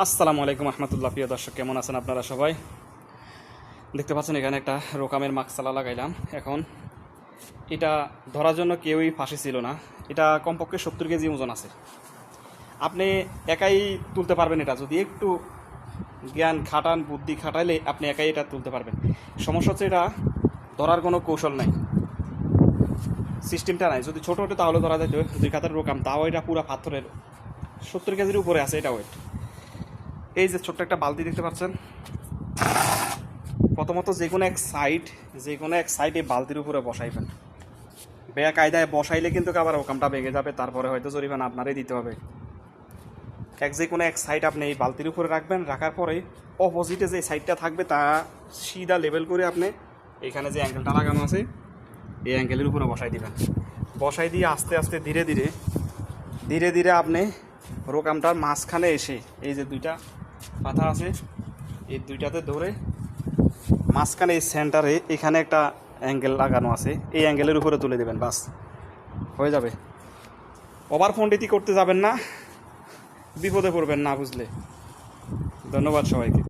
আসসালামু আলাইকুম রহমতুল্লাহ। প্রিয় দর্শক, কেমন আছেন আপনারা সবাই? দেখতে পাচ্ছেন এখানে একটা রোকামের মাকসালা লাগাইলাম। এখন এটা ধরার জন্য কেউই ফাঁসি ছিল না। এটা কমপক্ষে 70 কেজি ওজন আছে। আপনি একাই তুলতে পারবেন। এটা যদি একটু জ্ঞান খাটান, বুদ্ধি খাটাইলে আপনি একাই এটা তুলতে পারবেন। সমস্যা হচ্ছে এটা ধরার কোনো কৌশল নাই, সিস্টেমটা নাই। যদি ছোটো হতো তাহলে ধরা যেত। 2 কাতার রোকাম, তাও এটা পুরো পাথরের 70 কেজির উপরে আছে এটা ওয়েট। এই যে ছোট্ট একটা বালতি দেখতে পাচ্ছেন, প্রথমত যে কোনো এক সাইড এই বালতির উপরে বসাইবেন। বেকায়দায় বসাইলে কিন্তু আবার ওকামটা ভেঙে যাবে, তারপরে হয়তো জরিমানা আপনারই দিতে হবে। যে কোনো এক সাইড আপনি এই বালতির উপরে রাখবেন। রাখার পরে অপোজিটে যে সাইডটা থাকবে তা সিধা লেভেল করে আপনি এখানে যে অ্যাঙ্গেলটা লাগানো আছে এই অ্যাঙ্গেলের উপরে বসাই দিবেন। বসাই দিয়ে আস্তে আস্তে ধীরে ধীরে আপনি রোকামটার মাঝখানে এসে এই যে 2টা পাতা আছে, এই 2টাতে ধরে মাঝখানে এই সেন্টারে এখানে একটা অ্যাঙ্গেল লাগানো আছে, এই অ্যাঙ্গেলের উপরে তুলে দেবেন। বাস হয়ে যাবে। ওভার পণ্ডিতি করতে যাবেন না, বিপদে পড়বেন না বুঝলে। ধন্যবাদ সবাইকে।